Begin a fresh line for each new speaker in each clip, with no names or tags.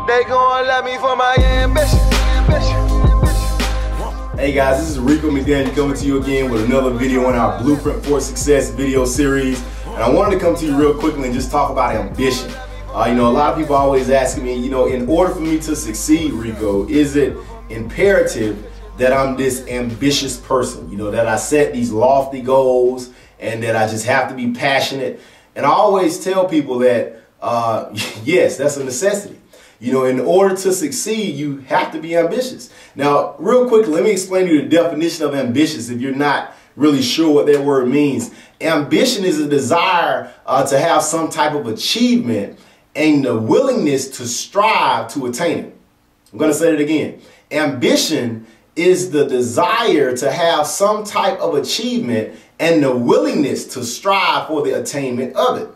They gon' love me for my ambition.
Hey guys, this is Reco McDaniel coming to you again with another video on our Blueprint for Success video series. And I wanted to come to you real quickly and just talk about ambition. A lot of people always asking me, in order for me to succeed, Reco, is it imperative that I'm this ambitious person, that I set these lofty goals and that I just have to be passionate? And I always tell people that, yes, that's a necessity. In order to succeed, you have to be ambitious. Now, real quickly, let me explain to you the definition of ambitious if you're not really sure what that word means. Ambition is a desire to have some type of achievement and the willingness to strive to attain it. I'm going to say it again. Ambition is the desire to have some type of achievement and the willingness to strive for the attainment of it.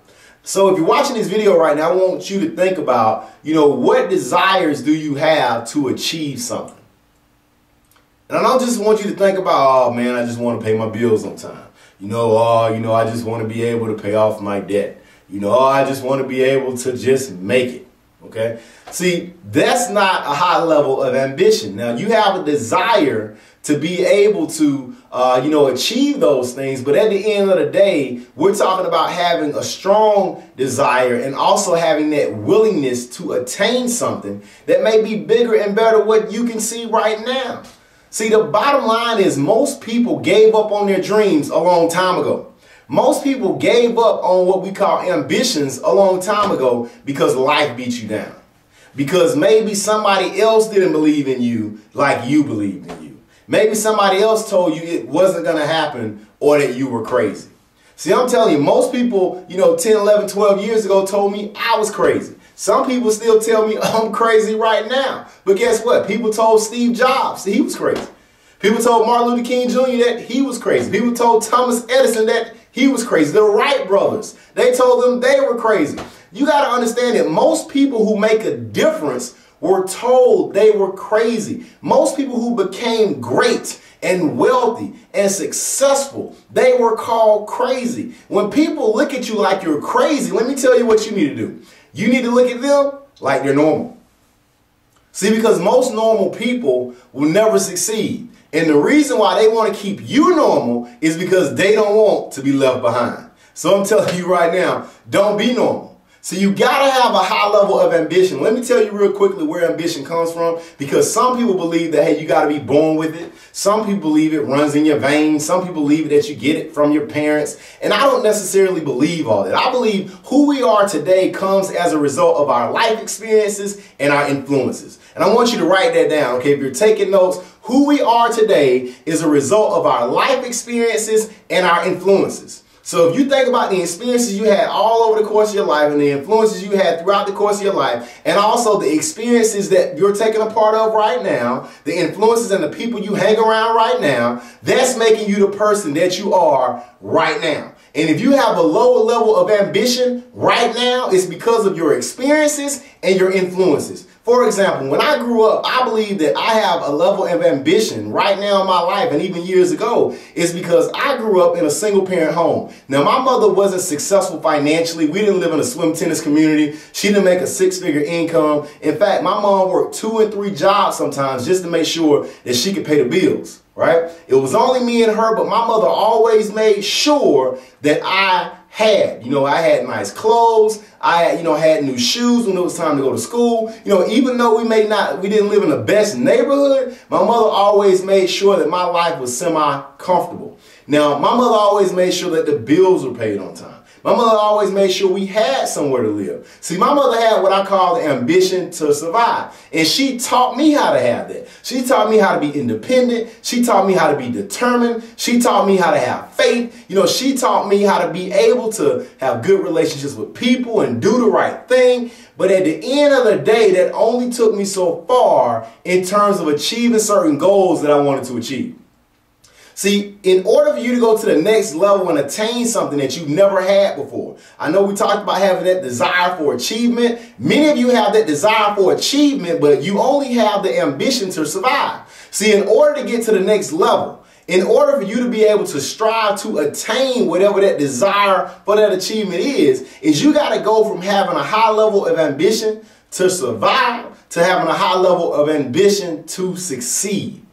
So if you're watching this video right now, I want you to think about, what desires do you have to achieve something? And I don't just want you to think about, oh man, I just want to pay my bills on time. I just want to be able to pay off my debt. I just want to be able to just make it. Okay. See, that's not a high level of ambition. Now you have a desire to be able to, achieve those things. But at the end of the day, we're talking about having a strong desire and also having that willingness to attain something that may be bigger and better what you can see right now. See, the bottom line is most people gave up on their dreams a long time ago. Most people gave up on what we call ambitions a long time ago because life beat you down. Because maybe somebody else didn't believe in you like you believed in you. Maybe somebody else told you it wasn't going to happen or that you were crazy. See, I'm telling you, most people, 10, 11, 12 years ago told me I was crazy. Some people still tell me I'm crazy right now. But guess what? People told Steve Jobs that he was crazy. People told Martin Luther King Jr. that he was crazy. People told Thomas Edison that he was crazy. The Wright brothers, they told them they were crazy. You got to understand that most people who make a difference were told they were crazy. Most people who became great and wealthy and successful, they were called crazy. When people look at you like you're crazy, let me tell you what you need to do. You need to look at them like they're normal. See, because most normal people will never succeed. And the reason why they want to keep you normal is because they don't want to be left behind. So I'm telling you right now, don't be normal. So you got to have a high level of ambition. Let me tell you real quickly where ambition comes from, because some people believe that, hey, you got to be born with it. Some people believe it runs in your veins. Some people believe that you get it from your parents. And I don't necessarily believe all that. I believe who we are today comes as a result of our life experiences and our influences. And I want you to write that down, okay? If you're taking notes, who we are today is a result of our life experiences and our influences. So if you think about the experiences you had all over the course of your life and the influences you had throughout the course of your life, and also the experiences that you're taking a part of right now, the influences and the people you hang around right now, that's making you the person that you are right now. And if you have a lower level of ambition right now, it's because of your experiences and your influences. For example, when I grew up, I believe that I have a level of ambition right now in my life, and even years ago, is because I grew up in a single parent home. Now, my mother wasn't successful financially. We didn't live in a swim tennis community. She didn't make a six-figure income. In fact, my mom worked 2 and 3 jobs sometimes just to make sure that she could pay the bills. Right? It was only me and her, but my mother always made sure that I had nice clothes. I had new shoes when it was time to go to school. Even though we didn't live in the best neighborhood, my mother always made sure that my life was semi-comfortable. Now, my mother always made sure that the bills were paid on time. My mother always made sure we had somewhere to live. See, my mother had what I call the ambition to survive. And she taught me how to have that. She taught me how to be independent. She taught me how to be determined. She taught me how to have faith. She taught me how to be able to have good relationships with people and do the right thing. But at the end of the day, that only took me so far in terms of achieving certain goals that I wanted to achieve. See, in order for you to go to the next level and attain something that you've never had before, I know we talked about having that desire for achievement. Many of you have that desire for achievement, but you only have the ambition to survive. See, in order to get to the next level, in order for you to be able to strive to attain whatever that desire for that achievement is you got to go from having a high level of ambition to survive to having a high level of ambition to succeed.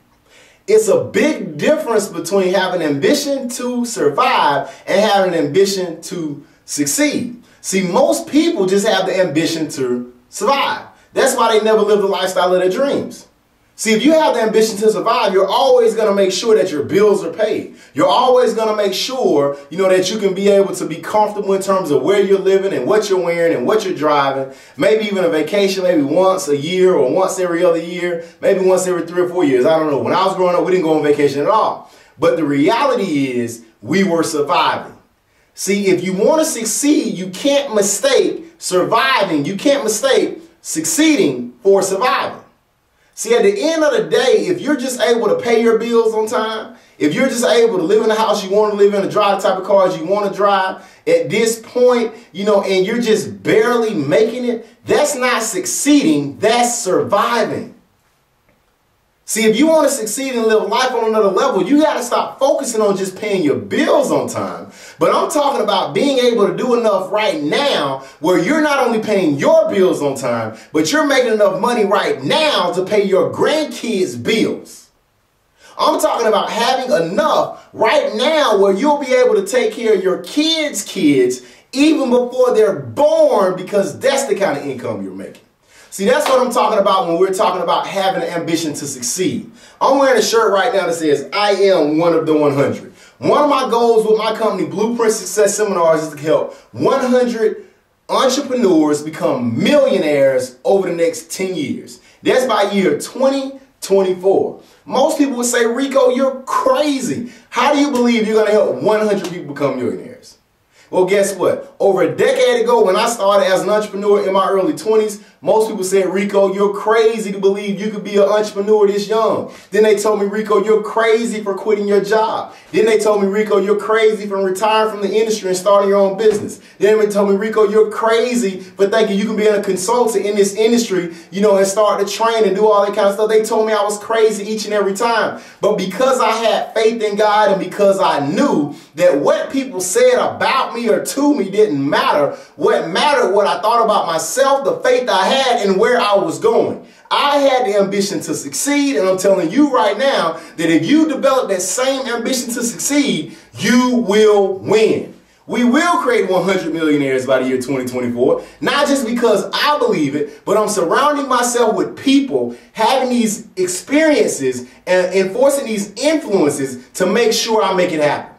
It's a big difference between having ambition to survive and having ambition to succeed. See, most people just have the ambition to survive. That's why they never live the lifestyle of their dreams. See, if you have the ambition to survive, you're always going to make sure that your bills are paid. You're always going to make sure, that you can be able to be comfortable in terms of where you're living and what you're wearing and what you're driving. Maybe even a vacation, maybe once a year or once every other year, maybe once every 3 or 4 years. I don't know. When I was growing up, we didn't go on vacation at all. But the reality is we were surviving. See, if you want to succeed, you can't mistake surviving. You can't mistake succeeding for surviving. See, at the end of the day, if you're just able to pay your bills on time, if you're just able to live in the house you want to live in, and drive the type of cars you want to drive, at this point, and you're just barely making it, that's not succeeding, that's surviving. See, if you want to succeed and live life on another level, you got to stop focusing on just paying your bills on time. But I'm talking about being able to do enough right now where you're not only paying your bills on time, but you're making enough money right now to pay your grandkids' bills. I'm talking about having enough right now where you'll be able to take care of your kids' kids even before they're born, because that's the kind of income you're making. See, that's what I'm talking about when we're talking about having an ambition to succeed. I'm wearing a shirt right now that says, I am one of the 100. One of my goals with my company, Blueprint Success Seminars, is to help 100 entrepreneurs become millionaires over the next 10 years. That's by year 2024. Most people would say, Reco, you're crazy. How do you believe you're going to help 100 people become millionaires? Well, guess what? Over a decade ago, when I started as an entrepreneur in my early 20s, most people said, Reco, you're crazy to believe you could be an entrepreneur this young. Then they told me, Reco, you're crazy for quitting your job. Then they told me, Reco, you're crazy for retiring from the industry and starting your own business. Then they told me, Reco, you're crazy for thinking you can be a consultant in this industry, and start to train and do all that kind of stuff. They told me I was crazy each and every time. But because I had faith in God and because I knew that what people said about me or to me didn't matter, what mattered, what I thought about myself, the faith I had, and where I was going. I had the ambition to succeed, and I'm telling you right now that if you develop that same ambition to succeed, you will win. We will create 100 millionaires by the year 2024, not just because I believe it, but I'm surrounding myself with people having these experiences and enforcing these influences to make sure I make it happen.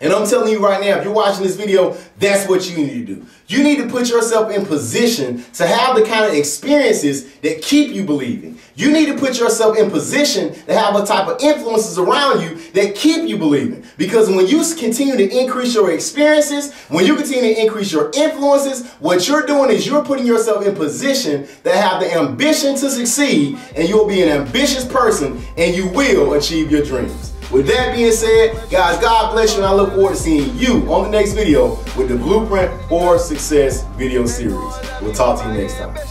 And I'm telling you right now, if you're watching this video, that's what you need to do. You need to put yourself in position to have the kind of experiences that keep you believing. You need to put yourself in position to have a type of influences around you that keep you believing. Because when you continue to increase your experiences, when you continue to increase your influences, what you're doing is you're putting yourself in position to have the ambition to succeed, and you'll be an ambitious person, and you will achieve your dreams. With that being said, guys, God bless you, and I look forward to seeing you on the next video with the Blueprint for Success video series. We'll talk to you next time.
It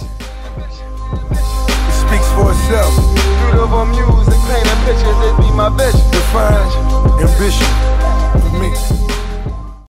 speaks for itself.
Beautiful music, painting pictures, it be my vision.
Define ambition for me.